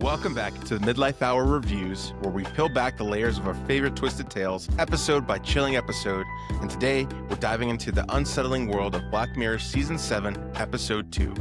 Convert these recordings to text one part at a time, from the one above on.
Welcome back to the Midlife Hour Reviews, where we peel back the layers of our favorite twisted tales, episode by chilling episode, and today we're diving into the unsettling world of Black Mirror Season 7, Episode 2.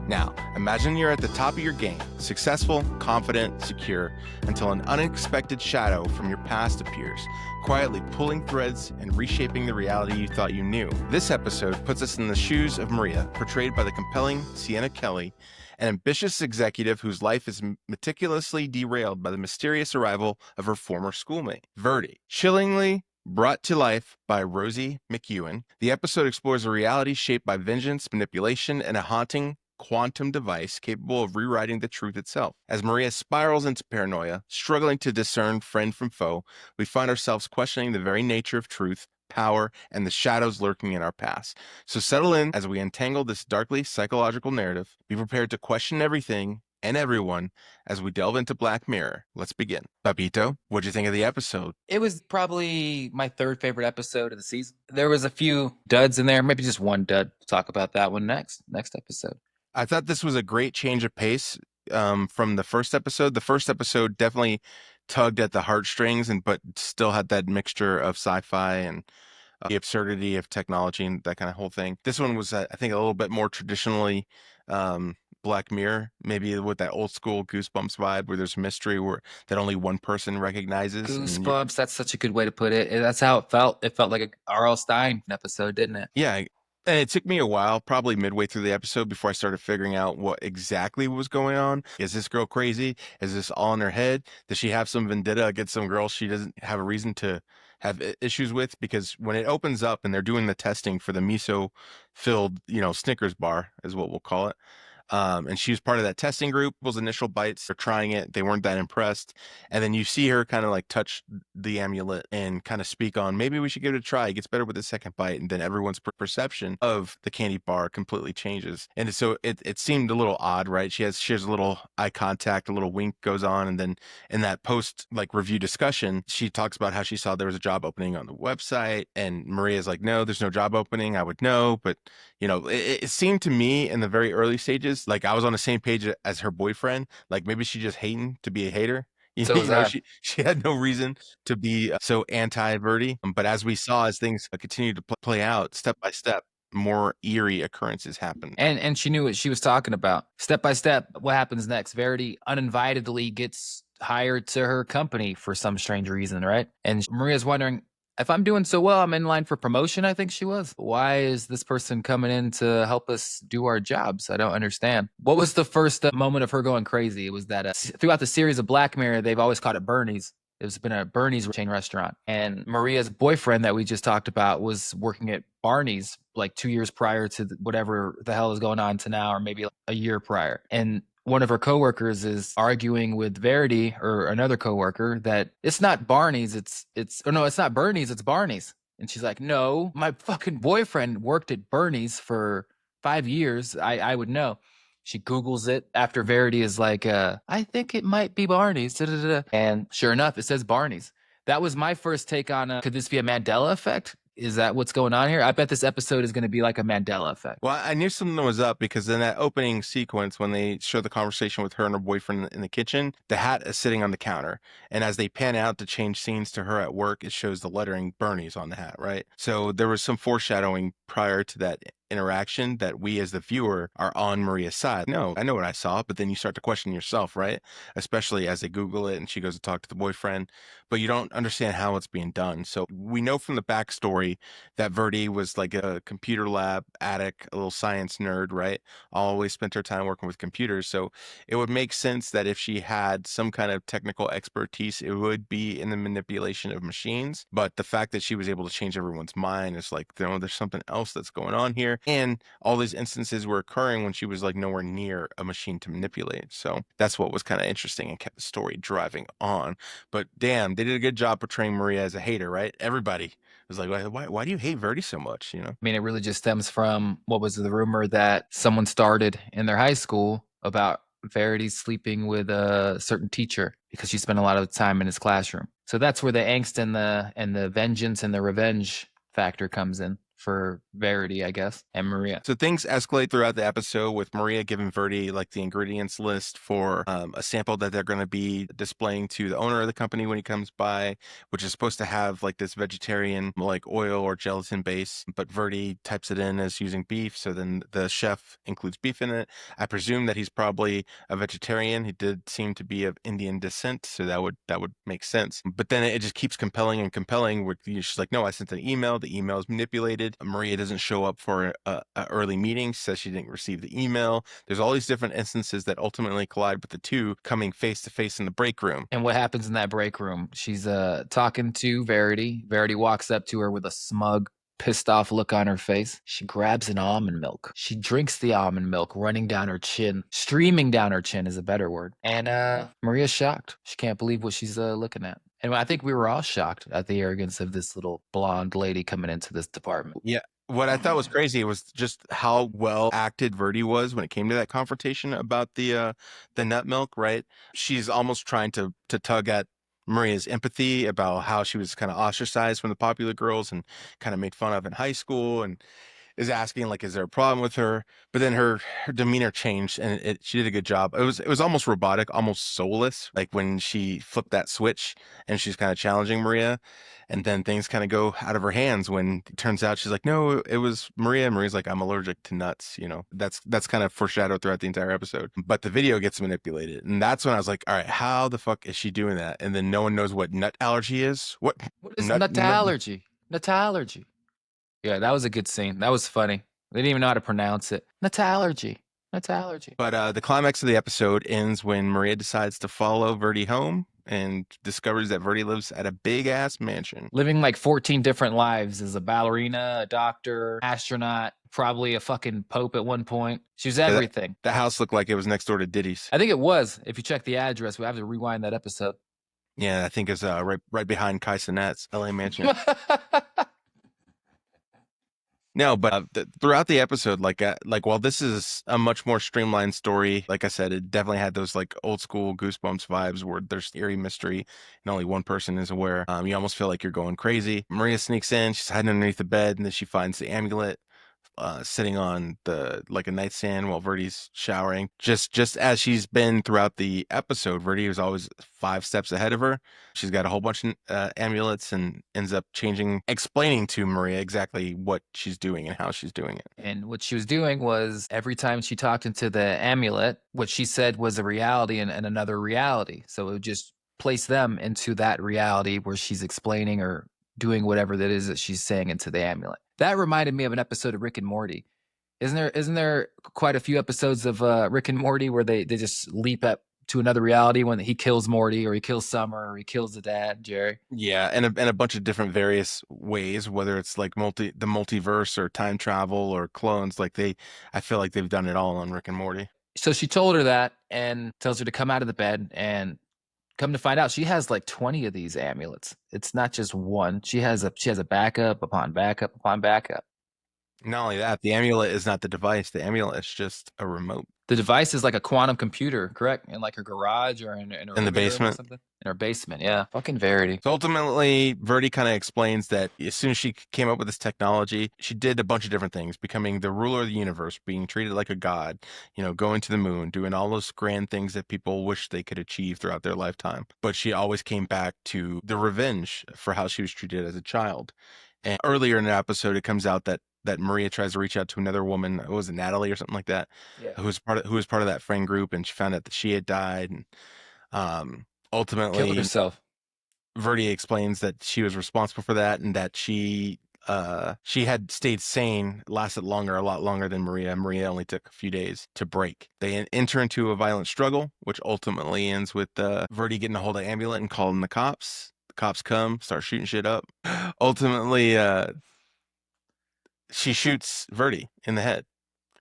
Now, imagine you're at the top of your game, successful, confident, secure, until an unexpected shadow from your past appears, quietly pulling threads and reshaping the reality you thought you knew. This episode puts us in the shoes of Maria, portrayed by the compelling Sienna Kelly, an ambitious executive whose life is meticulously derailed by the mysterious arrival of her former schoolmate, Verdi. Chillingly brought to life by Rosie McEwen, the episode explores a reality shaped by vengeance, manipulation, and a haunting quantum device capable of rewriting the truth itself. As Maria spirals into paranoia, struggling to discern friend from foe, we find ourselves questioning the very nature of truth, power, and the shadows lurking in our past. So settle in as we untangle this darkly psychological narrative. Be prepared to question everything and everyone as we delve into Black Mirror. Let's begin. Papito, what'd you think of the episode? It was probably my third favorite episode of the season. There was a few duds in there, maybe just one dud. We'll talk about that one next episode. I thought this was a great change of pace from the first episode. The first episode definitely tugged at the heartstrings, but still had that mixture of sci-fi and the absurdity of technology and that kind of whole thing. This one was, I think, a little bit more traditionally Black Mirror, maybe with that old school Goosebumps vibe, where there's mystery that only one person recognizes. Goosebumps, that's such a good way to put it. That's how it felt. It felt like a R.L. Stine episode, didn't it? Yeah. And it took me a while, probably midway through the episode, before I started figuring out what exactly was going on. Is this girl crazy? Is this all in her head? Does she have some vendetta against some girl she doesn't have a reason to have issues with? Because when it opens up and they're doing the testing for the miso-filled, Snickers bar, is what we'll call it. And she was part of that testing group. Those initial bites, they're trying it. They weren't that impressed. And then you see her kind of like touch the amulet and kind of speak on, maybe we should give it a try. It gets better with the second bite. And then everyone's perception of the candy bar completely changes. And so it seemed a little odd, right? She has a little eye contact, a little wink goes on. And then in that post review discussion, she talks about how she saw there was a job opening on the website. And Maria's like, no, there's no job opening. I would know. But, it seemed to me in the very early stages, like I was on the same page as her boyfriend. Like maybe she's just hating to be a hater. She had no reason to be so anti-Verdi. But as we saw, as things continue to play out step by step, more eerie occurrences happen. And she knew what she was talking about. Step by step, what happens next? Verdi uninvitedly gets hired to her company for some strange reason, right? And Maria's wondering, if I'm doing so well, I'm in line for promotion, I think she was. Why is this person coming in to help us do our jobs? I don't understand. What was the first moment of her going crazy? It was that throughout the series of Black Mirror, they've always called it Bernie's. It's been a Bernie's chain restaurant. And Maria's boyfriend that we just talked about was working at Barney's like 2 years prior to whatever the hell is going on to now, or maybe like a year prior. And one of her coworkers is arguing with Verdi or another coworker that it's not Barney's, it's not Bernie's, it's Barney's. And she's like, no, my fucking boyfriend worked at Bernie's for 5 years. I would know. She Googles it after Verdi is like, I think it might be Barney's. Da-da-da-da. And sure enough, it says Barney's. That was my first take on, could this be a Mandela effect? Is that what's going on here? I bet this episode is going to be like a Mandela effect. Well, I knew something was up because in that opening sequence, when they show the conversation with her and her boyfriend in the kitchen, the hat is sitting on the counter. And as they pan out to change scenes to her at work, it shows the lettering Bernie's on the hat, right? So there was some foreshadowing prior to that interaction that we as the viewer are on Maria's side. No, I know what I saw, but then you start to question yourself, right? Especially as they Google it and she goes to talk to the boyfriend, but you don't understand how it's being done. So we know from the backstory that Verdi was like a computer lab addict, a little science nerd, right? Always spent her time working with computers. So it would make sense that if she had some kind of technical expertise, it would be in the manipulation of machines. But the fact that she was able to change everyone's mind is like, there's something else that's going on here. And all these instances were occurring when she was like nowhere near a machine to manipulate. So that's what was kind of interesting and kept the story driving on. But damn, they did a good job portraying Maria as a hater, right? Everybody was like, why do you hate Verdi so much? I mean, it really just stems from what was the rumor that someone started in their high school about Verdi sleeping with a certain teacher because she spent a lot of time in his classroom. So that's where the angst and the vengeance and the revenge factor comes in for Verity, I guess, and Maria. So things escalate throughout the episode with Maria giving Verdi like the ingredients list for a sample that they're going to be displaying to the owner of the company when he comes by, which is supposed to have like this vegetarian like oil or gelatin base, but Verdi types it in as using beef. So then the chef includes beef in it. I presume that he's probably a vegetarian. He did seem to be of Indian descent, so that would make sense. But then it just keeps compelling and compelling. Where she's like, "No, I sent an email. The email is manipulated." Maria doesn't show up for a early meeting. Says she didn't receive the email. There's all these different instances that ultimately collide with the two coming face to face in the break room. And what happens in that break room? She's talking to Verity. Verity walks up to her with a smug, pissed off look on her face. She grabs an almond milk. She drinks the almond milk, running down her chin. Streaming down her chin is a better word. And Maria's shocked. She can't believe what she's looking at. And I think we were all shocked at the arrogance of this little blonde lady coming into this department. Yeah. What I thought was crazy was just how well acted Verdi was when it came to that confrontation about the nut milk, right? She's almost trying to tug at Maria's empathy about how she was kind of ostracized from the popular girls and kind of made fun of in high school, and is asking like, is there a problem with her? But then her demeanor changed, and she did a good job. It was almost robotic, almost soulless, like when she flipped that switch and she's kind of challenging Maria, and then things kind of go out of her hands when it turns out she's like, no, it was Maria. Maria's like, I'm allergic to nuts. That's kind of foreshadowed throughout the entire episode. But the video gets manipulated, and that's when I was like, all right, how the fuck is she doing that? And then no one knows what nut allergy is. What is nut allergy? Nut allergy. Yeah, that was a good scene. That was funny. They didn't even know how to pronounce it. Nut allergy. Nut allergy. But the climax of the episode ends when Maria decides to follow Verdi home and discovers that Verdi lives at a big-ass mansion. Living like 14 different lives as a ballerina, a doctor, astronaut, probably a fucking pope at one point. She was everything. The house looked like it was next door to Diddy's. I think it was. If you check the address, we have to rewind that episode. Yeah, I think it's right behind Kai Cenat's LA mansion. No, but throughout the episode, like while this is a much more streamlined story, like I said, it definitely had those like old school Goosebumps vibes where there's eerie mystery and only one person is aware. You almost feel like you're going crazy. Maria sneaks in, she's hiding underneath the bed, and then she finds the amulet sitting on a nightstand while Verdi's showering. Just as she's been throughout the episode, Verdi was always 5 steps ahead of her. She's got a whole bunch of amulets and ends up explaining to Maria exactly what she's doing and how she's doing it. And what she was doing was every time she talked into the amulet, what she said was a reality and another reality. So it would just place them into that reality where she's explaining or doing whatever that is that she's saying into the amulet. That reminded me of an episode of Rick and Morty. Isn't there quite a few episodes of Rick and Morty where they just leap up to another reality when he kills Morty or he kills Summer or he kills the dad, Jerry? Yeah, and a bunch of different various ways, whether it's like the multiverse or time travel or clones. I feel like they've done it all on Rick and Morty. So she told her that and tells her to come out of the bed, and come to find out, she has like 20 of these amulets. It's not just one. She has a backup upon backup upon backup. Not only that, the amulet is not the device. The amulet is just a remote. The device is like a quantum computer, correct? In like her garage or in her the basement. or something? In her basement, yeah. Fucking Verity. So ultimately, Verdi kind of explains that as soon as she came up with this technology, she did a bunch of different things, becoming the ruler of the universe, being treated like a god, going to the moon, doing all those grand things that people wish they could achieve throughout their lifetime. But she always came back to the revenge for how she was treated as a child. And earlier in the episode, it comes out that Maria tries to reach out to another woman. Was it Natalie or something like that? Yeah. Who was part of that friend group, and she found out that she had died, and ultimately killed herself. Verdi explains that she was responsible for that, and that she had stayed sane, lasted a lot longer than Maria. Maria only took a few days to break. They enter into a violent struggle, which ultimately ends with Verdi getting a hold of Amulet and calling the cops. The cops come, start shooting shit up. Ultimately, she shoots Verdi in the head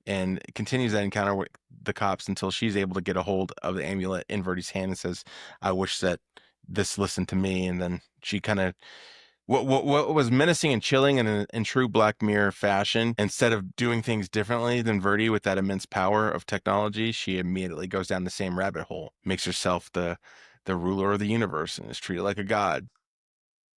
and continues that encounter with the cops until she's able to get a hold of the amulet in Verdi's hand and says, I wish that this listened to me. And then she kind of, what was menacing and chilling in true Black Mirror fashion, instead of doing things differently than Verdi with that immense power of technology, she immediately goes down the same rabbit hole, makes herself the ruler of the universe, and is treated like a god.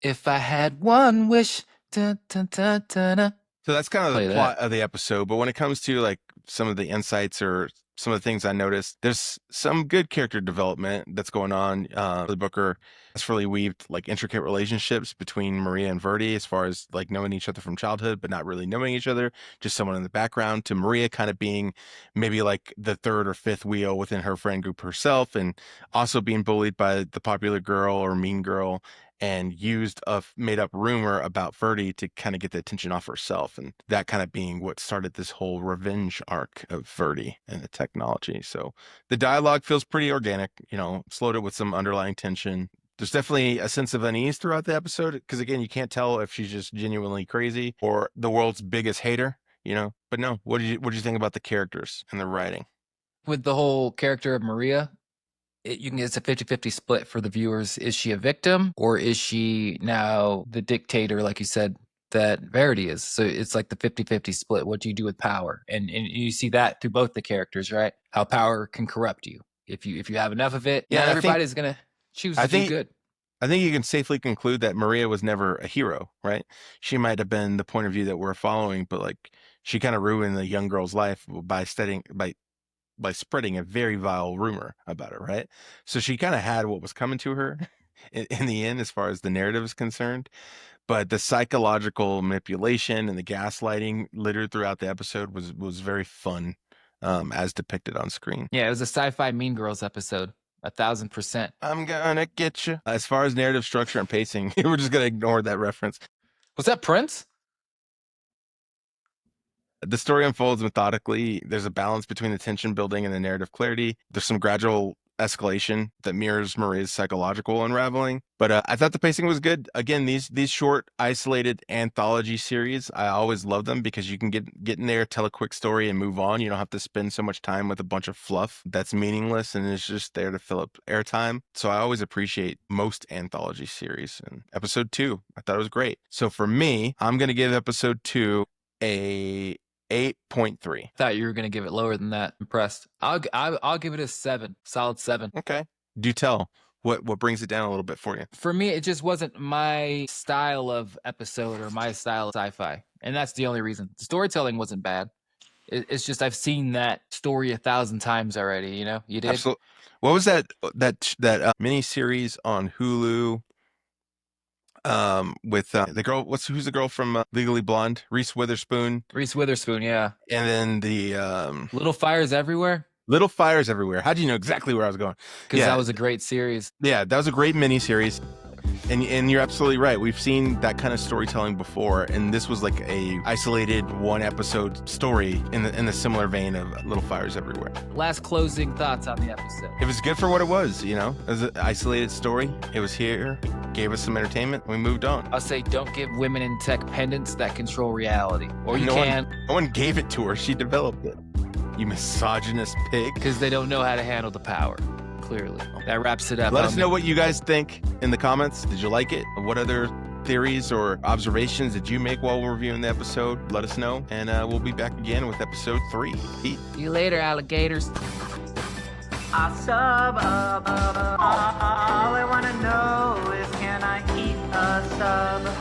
If I had one wish, dun, dun, dun, dun, dun. So that's kind of Play the that. plot of the episode. But when it comes to like some of the insights or some of the things I noticed, there's some good character development that's going on. The Booker has really weaved like intricate relationships between Maria and Verdi as far as like knowing each other from childhood, but not really knowing each other, just someone in the background, to Maria kind of being maybe like the third or fifth wheel within her friend group herself, and also being bullied by the popular girl or mean girl, and used a made up rumor about Verdi to kind of get the attention off herself. And that kind of being what started this whole revenge arc of Verdi and the technology. So the dialogue feels pretty organic, you know, it's loaded with some underlying tension. There's definitely a sense of unease throughout the episode because, again, you can't tell if she's just genuinely crazy or the world's biggest hater, you know. But no, what did you think about the characters and the writing? With the whole character of Maria, it's a 50-50 split for the viewers. Is she a victim, or is she now the dictator, like you said, that Verity is? So it's like the 50-50 split. What do you do with power? And you see that through both the characters, right? How power can corrupt you. If you have enough of it, Yeah, not everybody's going to choose to do good. I think you can safely conclude that Maria was never a hero, right? She might have been the point of view that we're following, but like she kind of ruined the young girl's life by spreading a very vile rumor about her, right? So she kind of had what was coming to her in the end, as far as the narrative is concerned. But the psychological manipulation and the gaslighting littered throughout the episode was very fun, as depicted on screen. Yeah, it was a sci-fi Mean Girls episode. 1,000%. I'm gonna get you. As far as narrative structure and pacing, we're just gonna ignore that reference. Was that Prince? The story unfolds methodically. There's a balance between the tension building and the narrative clarity. There's some gradual escalation that mirrors Maria's psychological unraveling. But I thought the pacing was good. Again, these short, isolated anthology series, I always love them because you can get in there, tell a quick story, and move on. You don't have to spend so much time with a bunch of fluff that's meaningless and it's just there to fill up airtime. So I always appreciate most anthology series. And episode 2, I thought it was great. So for me, I'm going to give episode 2 a 8.3. Thought you were gonna give it lower than that. Impressed. I'll give it a 7. Solid 7. Okay. Do tell. What brings it down a little bit for you? For me, it just wasn't my style of episode or my style of sci-fi, and that's the only reason. The storytelling wasn't bad. It's just I've seen that story 1,000 times already. You know, you did. Absolutely. What was that mini series on Hulu? With the girl, who's the girl from Legally Blonde? Reese Witherspoon. Reese Witherspoon, yeah. And then the Little Fires Everywhere. Little Fires Everywhere. How do you know exactly where I was going? Because that was a great series. Yeah, that was a great mini series. And you're absolutely right. We've seen that kind of storytelling before, and this was like a isolated one episode story in the similar vein of Little Fires Everywhere. Last closing thoughts on the episode. It was good for what it was, you know. It was an isolated story. It was here, gave us some entertainment, we moved on. I'll say don't give women in tech pendants that control reality. Or you can. No one gave it to her. She developed it. You misogynist pig. Because they don't know how to handle the power. Clearly. That wraps it up. Let us know what you guys think in the comments. Did you like it? What other theories or observations did you make while we're reviewing the episode? Let us know, and we'll be back again with episode 3. Pete. See you later, alligators. I sub up. All I wanna know is, can I eat a sub?